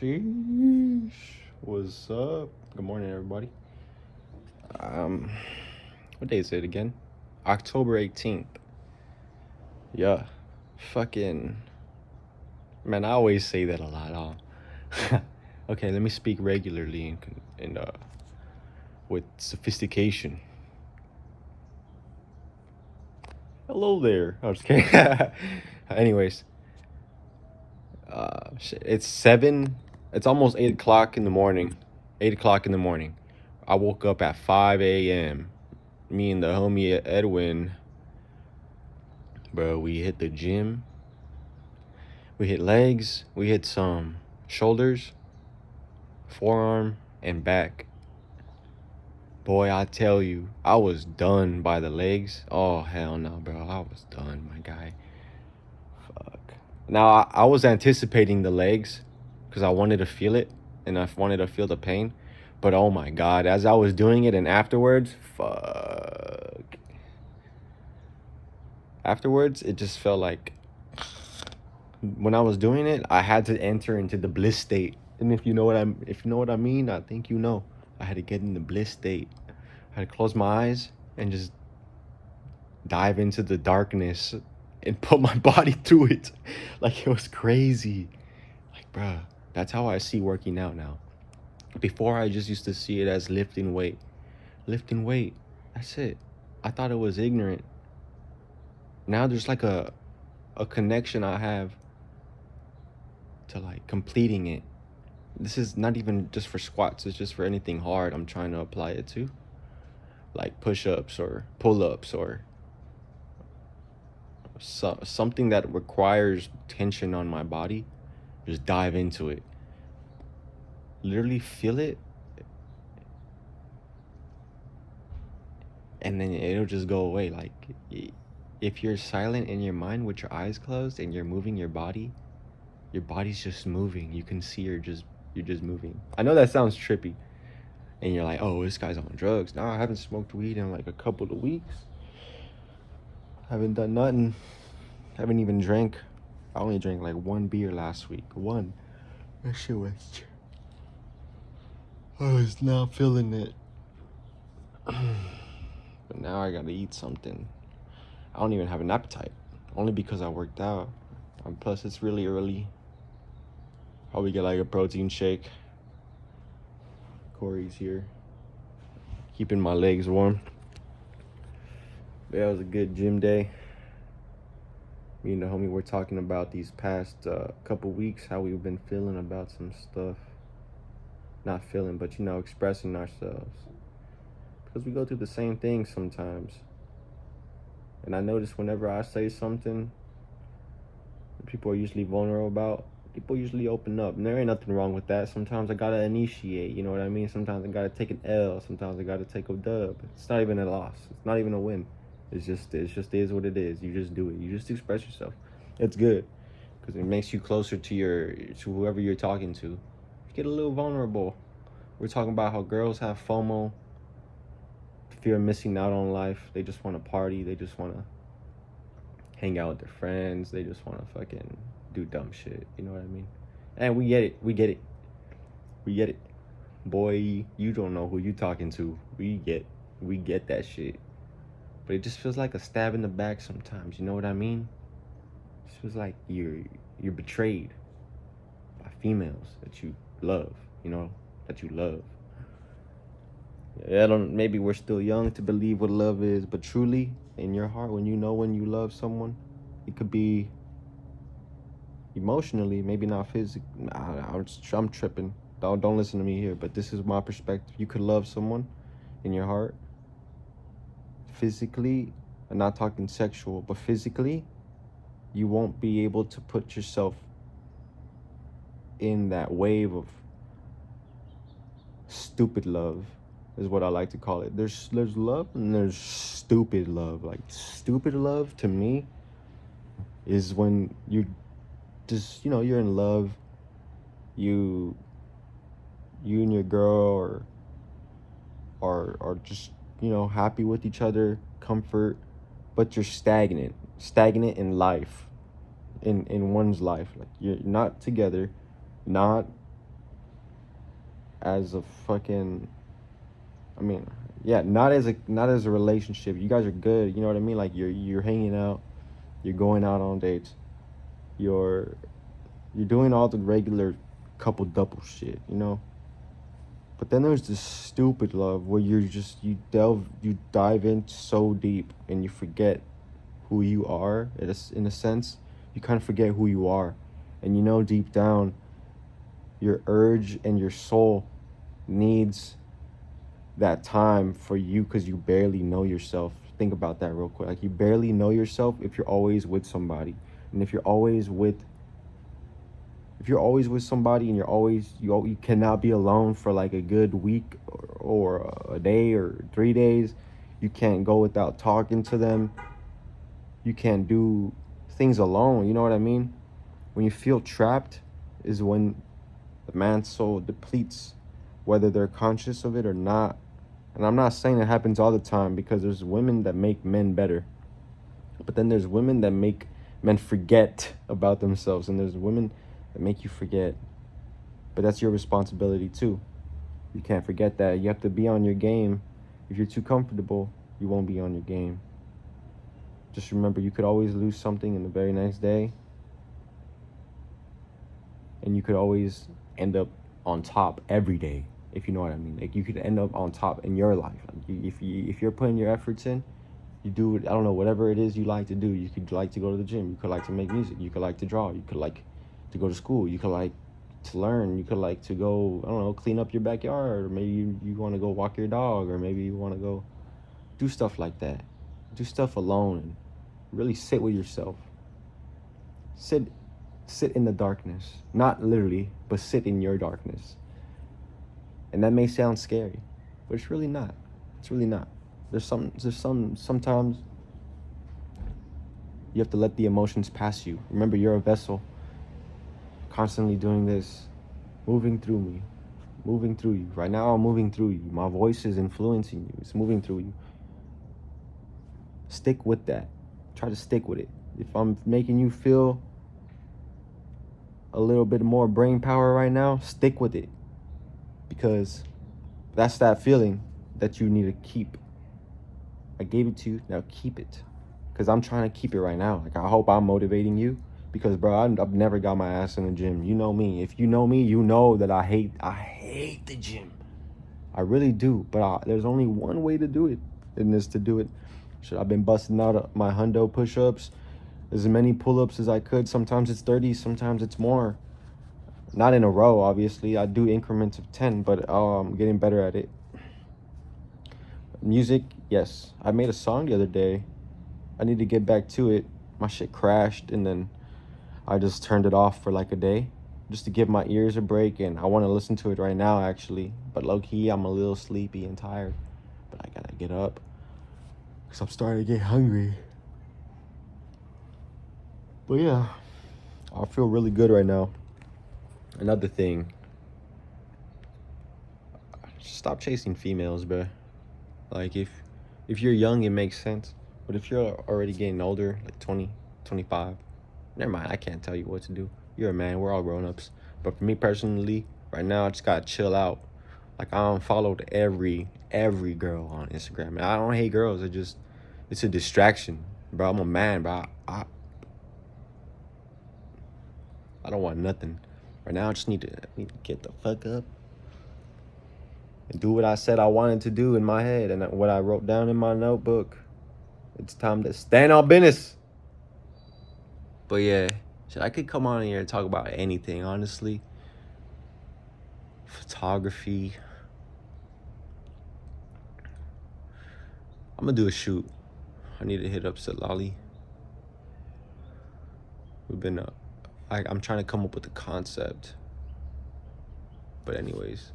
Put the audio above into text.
Sheesh. What's up? Good morning, everybody. Um, what day is it again? October 18th. Yeah. Fucking. Man, I always say that a lot, huh? Okay, let me speak regularly and with sophistication. Hello there. I was kidding. Anyways, it's 7. It's almost 8 o'clock in the morning. 8 o'clock in the morning. I woke up at 5 a.m. Me and the homie Edwin, bro, we hit the gym. We hit legs. We hit some shoulders, forearm, and back. Boy, I tell you, I was done by the legs. Oh, hell no, bro. I was done, my guy. Fuck. Now, I was anticipating the legs because I wanted to feel it and I wanted to feel the pain. But oh my God, as I was doing it and afterwards, fuck. Afterwards, it just felt like when I was doing it, I had to enter into the bliss state. And if you know what I mean, I think you know. I had to get in the bliss state. I had to close my eyes and just dive into the darkness and put my body through it. Like, it was crazy. Like, bruh, that's how I see working out now. Before, I just used to see it as lifting weight. Lifting weight. That's it. I thought it was ignorant. Now there's like a connection I have to like completing it. This is not even just for squats, it's just for anything hard I'm trying to apply it to. Like push-ups or pull-ups or something that requires tension on my body. Just dive into it. Literally feel it. And then it'll just go away. Like, if you're silent in your mind with your eyes closed and you're moving your body's just moving. You can see you're just moving. I know that sounds trippy. And you're like, oh, this guy's on drugs. No, I haven't smoked weed in like a couple of weeks. Haven't done nothing. Haven't even drank. I only drank like one beer last week. One. That shit was. I was not feeling it. But now I gotta eat something. I don't even have an appetite. Only because I worked out. And plus, it's really early. Probably get like a protein shake. Corey's here, keeping my legs warm. Yeah, it was a good gym day. Me and the homie were talking about these past couple weeks, how we've been feeling about some stuff. Not feeling, but expressing ourselves. Because we go through the same thing sometimes. And I notice whenever I say something that people are usually vulnerable about, people usually open up. And there ain't nothing wrong with that. Sometimes I gotta initiate, you know what I mean? Sometimes I gotta take an L. Sometimes I gotta take a dub. It's not even a loss. It's not even a win. It just is what it is. You just do it. You just express yourself. It's good because it makes you closer to whoever you're talking to. You get a little vulnerable. We're talking about how girls have FOMO, fear of missing out on life. They just want to party. They just want to hang out with their friends. They just want to fucking do dumb shit. You know what I mean? And we get it. We get it. We get it. Boy, you don't know who you talking to. We get that shit. But it just feels like a stab in the back sometimes. You know what I mean? It feels like you're betrayed by females that you love. That you love. Yeah, maybe we're still young to believe what love is, but truly, in your heart, when you love someone, it could be emotionally, maybe not physically. I'm tripping. Don't listen to me here, but this is my perspective. You could love someone in your heart physically. I'm not talking sexual, but physically, you won't be able to put yourself in that wave of stupid love, is what I like to call it. There's love and there's stupid love. Like, stupid love to me is when you just, you're in love. You and your girl are just, happy with each other, comfort, but you're stagnant in life, in one's life. Like, you're not together, not as a fucking, I mean, yeah, not as a relationship. You guys are good, you know what I mean? Like you're hanging out, you're going out on dates, you're you're doing all the regular couple double shit, you know? But then there's this stupid love where you dive in so deep and you forget who you are. In a sense, you kind of forget who you are, and you know deep down your urge and your soul needs that time for you because you barely know yourself. Think about that real quick. Like, you barely know yourself if you're always with somebody, and if you're always with somebody and you cannot be alone for like a good week or a day or 3 days. You can't go without talking to them. You can't do things alone. You know what I mean? When you feel trapped is when the man's soul depletes, whether they're conscious of it or not. And I'm not saying it happens all the time, because there's women that make men better. But then there's women that make men forget about themselves. And there's women that make you forget. But that's your responsibility too. You can't forget that. You have to be on your game. If you're too comfortable, you won't be on your game. Just remember, you could always lose something in the very next day. And you could always end up on top every day, if you know what I mean. Like, you could end up on top in your life. Like, if you're putting your efforts in, you do it, I don't know, whatever it is you like to do. You could like to go to the gym. You could like to make music. You could like to draw. You could like to go to school. You could like to learn. You could like to go, I don't know, clean up your backyard. Or maybe you want to go walk your dog. Or maybe you want to go do stuff like that. Do stuff alone and really sit with yourself. Sit in the darkness. Not literally, but sit in your darkness. And that may sound scary, but it's really not. It's really not. Sometimes you have to let the emotions pass you. Remember, you're a vessel, constantly doing this, moving through me, moving through you. Right now, I'm moving through you. My voice is influencing you. It's moving through you. Stick with that. Try to stick with it. If I'm making you feel a little bit more brain power right now, stick with it. Because that's that feeling that you need to keep. I gave it to you, now keep it. Because I'm trying to keep it right now. Like, I hope I'm motivating you. Because, bro, I've never got my ass in the gym. You know me. If you know me, you know that I hate the gym. I really do. But there's only one way to do it, and it's to do it. Shit, I've been busting out my hundo push-ups, as many pull-ups as I could. Sometimes it's 30, sometimes it's more. Not in a row, obviously. I do increments of 10, but I'm getting better at it. Music, yes. I made a song the other day. I need to get back to it. My shit crashed, and then I just turned it off for like a day, just to give my ears a break, and I want to listen to it right now, actually. But low-key, I'm a little sleepy and tired. But I gotta get up, because I'm starting to get hungry. But yeah, I feel really good right now. Another thing, stop chasing females, bruh. Like, if you're young, it makes sense. But if you're already getting older, like 20, 25, never mind, I can't tell you what to do. You're a man, we're all grown-ups. But for me personally, right now, I just gotta chill out. Like, I unfollowed every girl on Instagram. And I don't hate girls, it's a distraction. Bro, I'm a man, bro. I don't want nothing. Right now, I just need to get the fuck up and do what I said I wanted to do in my head and what I wrote down in my notebook. It's time to stand on business. But yeah, shit, I could come on here and talk about anything, honestly. Photography. I'm gonna do a shoot. I need to hit up Salali. We've been I'm trying to come up with a concept. But anyways,